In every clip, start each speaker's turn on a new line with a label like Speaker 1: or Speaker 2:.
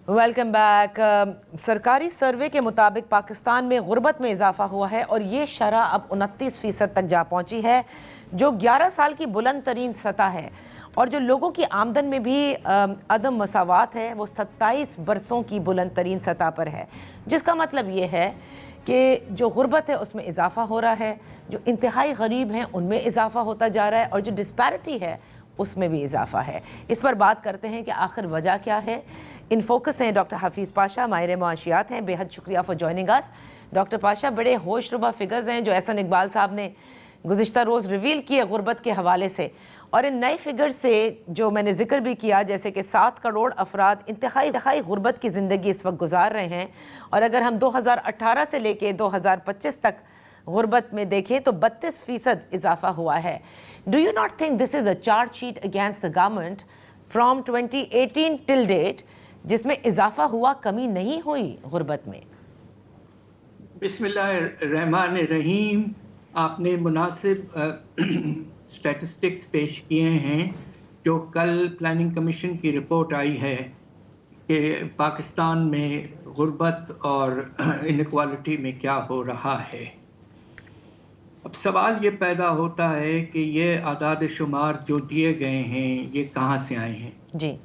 Speaker 1: Welcome back. सरकारी सर्वे के मुताबिक पाकिस्तान में गुर्बत में इजाफा हुआ है और ये शरह अब 29% तक जा पहुंची है, जो 11 साल की बुलंद तरीन सतह है। और जो लोगों की आमदन में भी अदम मसावात है वो 27 बरसों की बुलंद तरीन सतह पर है, जिसका मतलब ये है कि जो गुर्बत है उसमें इजाफा हो रहा है, जो इंतहाई गरीब हैं उनमें इजाफा होता जा रहा है और जो डिस्पैरिटी है उसमें भी इजाफा है। इस पर बात करते हैं कि आखिर वजह क्या है। इन फोकस हैं डॉक्टर हफीज़ पाशा, माहिर मुआशियात हैं। बेहद शुक्रिया for joining us. Doctor Pasha, बड़े होशरुबा फिगर्स हैं जो एहसन इकबाल साहब ने गुज़िश्ता रोज़ रिवील किए गुर्बत के हवाले से, और इन नए फिगर से जो मैंने जिक्र भी किया, जैसे कि 7 करोड़ अफराद इंतहाई गुर्बत की ज़िंदगी इस वक्त गुजार रहे हैं। और अगर हम 2018 से लेके 2025 तक गुर्बत में देखें तो 32% इजाफा हुआ है। Do you not think this is a charge sheet against the government from 2018 till date, जिसमें इजाफा हुआ, कमी नहीं हुई गुर्बत में?
Speaker 2: बिस्मिल्लाहिर्रहमानिर्रहीम। आपने मुनासिब स्टैटिस्टिक्स पेश किए हैं। जो कल प्लानिंग कमीशन की रिपोर्ट आई है कि पाकिस्तान में गुर्बत और इनक्वालिटी में क्या हो रहा है। अब सवाल ये पैदा होता है कि ये आदाद शुमार जो दिए गए हैं ये कहाँ से आए हैं।
Speaker 1: जी,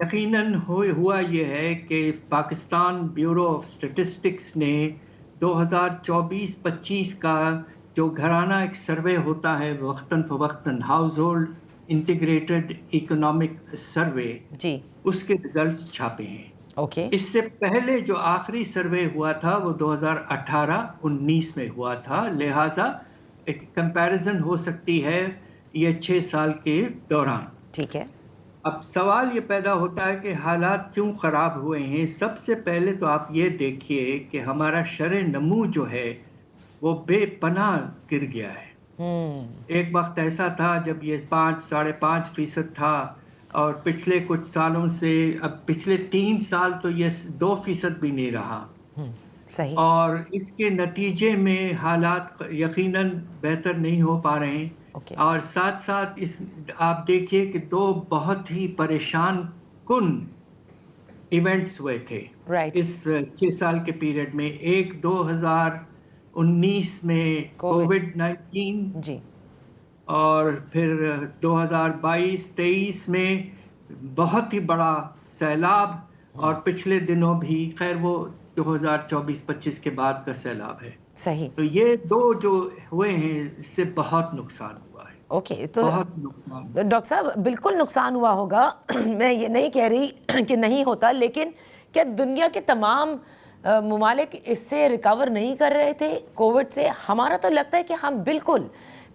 Speaker 2: यकीनन हुआ ये है कि पाकिस्तान ब्यूरो ऑफ स्टैटिस्टिक्स ने 2024-25 का जो घराना एक सर्वे होता है वक्तन फवक्तन, household integrated economic survey,
Speaker 1: जी,
Speaker 2: उसके रिजल्ट्स छापे हैं।
Speaker 1: ओके,
Speaker 2: इससे पहले जो आखिरी सर्वे हुआ था वो 2018-19 में हुआ था, लिहाजा एक कंपैरिजन हो सकती है ये 6 साल के दौरान।
Speaker 1: ठीक है।
Speaker 2: अब सवाल ये पैदा होता है कि हालात क्यों ख़राब हुए हैं। सबसे पहले तो आप ये देखिए कि हमारा शरह नमू जो है वो बेपनाह गिर गया है। एक वक्त ऐसा था जब ये 5-5.5% था, और पिछले कुछ सालों से अब पिछले 3 साल तो ये 2% भी नहीं रहा।
Speaker 1: सही।
Speaker 2: और इसके नतीजे में हालात यकीनन बेहतर नहीं हो पा रहे हैं।
Speaker 1: ओके।
Speaker 2: और साथ साथ इस आप देखिए कि 2 बहुत ही परेशान कुन इवेंट्स हुए थे
Speaker 1: राइट।
Speaker 2: इस 6 साल के पीरियड में। एक 2019 में कोविड-19,
Speaker 1: जी,
Speaker 2: और फिर 2022-23 में बहुत ही बड़ा सैलाब, और पिछले दिनों भी, खैर वो 2024-25 के बाद का सैलाब है।
Speaker 1: सही।
Speaker 2: तो ये 2 जो हुए हैं इससे बहुत नुकसान हुआ है।
Speaker 1: ओके, तो
Speaker 2: बहुत नुकसान।
Speaker 1: डॉक्टर साहब, बिल्कुल नुकसान हुआ होगा। मैं ये नहीं कह रही कि नहीं होता, लेकिन क्या दुनिया के तमाम ममालिक इससे रिकवर नहीं कर रहे थे कोविड से? हमारा तो लगता है कि हम बिल्कुल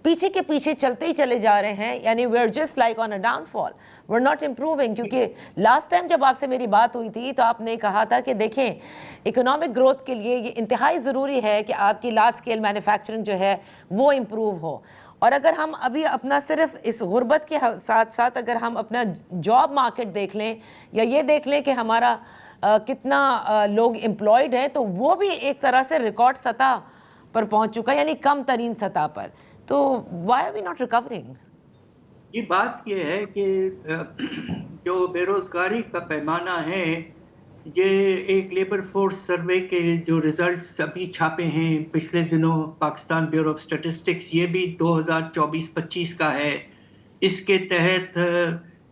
Speaker 1: पीछे के पीछे चलते ही चले जा रहे हैं, यानी we are just like on a downfall, we are not improving. क्योंकि लास्ट टाइम जब आपसे मेरी बात हुई थी तो आपने कहा था कि देखें, इकोनॉमिक ग्रोथ के लिए ये इंतहाई ज़रूरी है कि आपकी लार्ज स्केल मैन्युफैक्चरिंग जो है वो इम्प्रूव हो। और अगर हम अभी अपना सिर्फ इस गुर्बत के साथ साथ अगर हम अपना जॉब मार्केट देख लें, या ये देख लें कि हमारा कितना लोग एम्प्लॉयड हैं, तो वो भी एक तरह से रिकॉर्ड सतह पर पहुंच चुका है, यानी कम तरीन सतह पर। तो why are we not recovering?
Speaker 2: ये बात ये है कि जो बेरोजगारी का पैमाना है, ये एक लेबर फोर्स सर्वे के जो रिजल्ट्स अभी छापे हैं पिछले दिनों पाकिस्तान ब्यूरो ऑफ स्टैटिस्टिक्स, ये भी 2024-25 का है। इसके तहत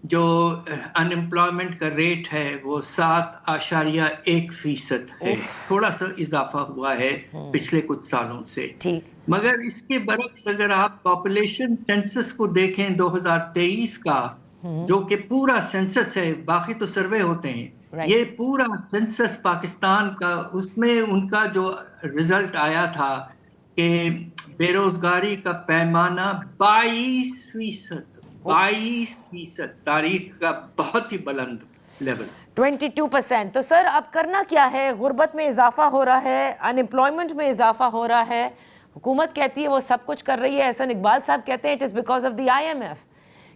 Speaker 2: जो अनएम्प्लॉयमेंट का रेट है वो 7.1% है। थोड़ा सा इजाफा हुआ है पिछले कुछ सालों से।
Speaker 1: ठीक।
Speaker 2: मगर इसके बरक्स अगर आप पॉपुलेशन सेंसस को देखें 2023 का, जो कि पूरा सेंसस है, बाकी तो सर्वे होते हैं, ये पूरा सेंसस पाकिस्तान का, उसमें उनका जो रिजल्ट आया था कि बेरोजगारी का पैमाना 22%, तारीख का बहुत ही बुलंद लेवल।
Speaker 1: 22%। तो सर अब करना क्या है? गुर्बत में इजाफा हो रहा है, अनएम्प्लॉयमेंट में इजाफा हो रहा है, हुकूमत कहती है वो सब कुछ कर रही है, एहसन इकबाल साहब कहते हैं it is because of the IMF,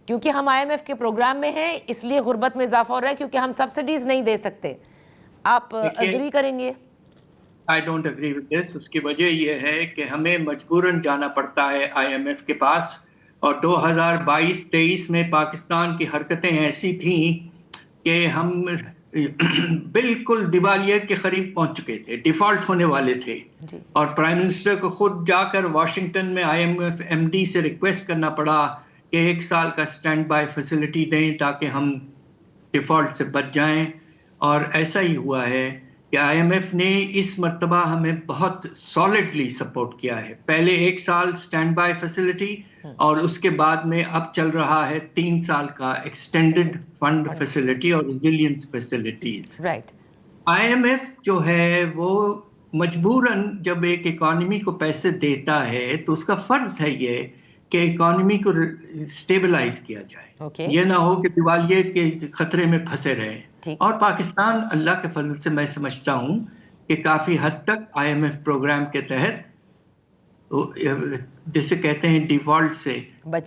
Speaker 1: क्योंकि हम IMF के प्रोग्राम में हैं इसलिए गुर्बत में इजाफा हो रहा है, क्योंकि हम सब्सिडीज नहीं दे सकते। आप अग्री करेंगे?
Speaker 2: I don't agree with this. उसकी वजह यह है कि हमें मजबूरन जाना पड़ता है IMF के पास, और 2022-23 में पाकिस्तान की हरकतें ऐसी थीं कि हम بالکل دیوالیے کے قریب پہنچ چکے تھے, ڈیفالٹ ہونے والے تھے, اور پرائم منسٹر کو خود جا کر واشنگٹن میں IMF MD سے ریکویسٹ کرنا پڑا کہ 1 سال کا اسٹینڈ بائی فیسلٹی دیں تاکہ ہم ڈیفالٹ سے بچ جائیں. اور ایسا ہی ہوا ہے کہ IMF نے اس مرتبہ ہمیں بہت سالڈلی سپورٹ کیا ہے. پہلے 1 سال اسٹینڈ بائی فیسلٹی, اور اس کے بعد میں اب چل رہا ہے 3 سال کا ایکسٹینڈڈ فنڈ فیسلٹی اور ریزیلینس فیسلٹیز.
Speaker 1: رائٹ.
Speaker 2: IMF جو ہے وہ مجبوراً جب ایک اکانومی کو پیسے دیتا ہے تو اس کا فرض ہے یہ کہ اکانومی کو اسٹیبلائز کیا جائے, یہ نہ ہو کہ دیوالیے کے خطرے میں پھنسے رہے. اور پاکستان اللہ کے فضل سے میں سمجھتا ہوں کہ کافی حد تک IMF پروگرام کے تحت جسے کہتے ہیں ڈیفالٹ سے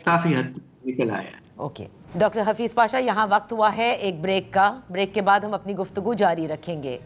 Speaker 2: کافی حد تک نکل آیا.
Speaker 1: اوکے ڈاکٹر حفیظ پاشا, یہاں وقت ہوا ہے ایک بریک کا. بریک کے بعد ہم اپنی گفتگو جاری رکھیں گے.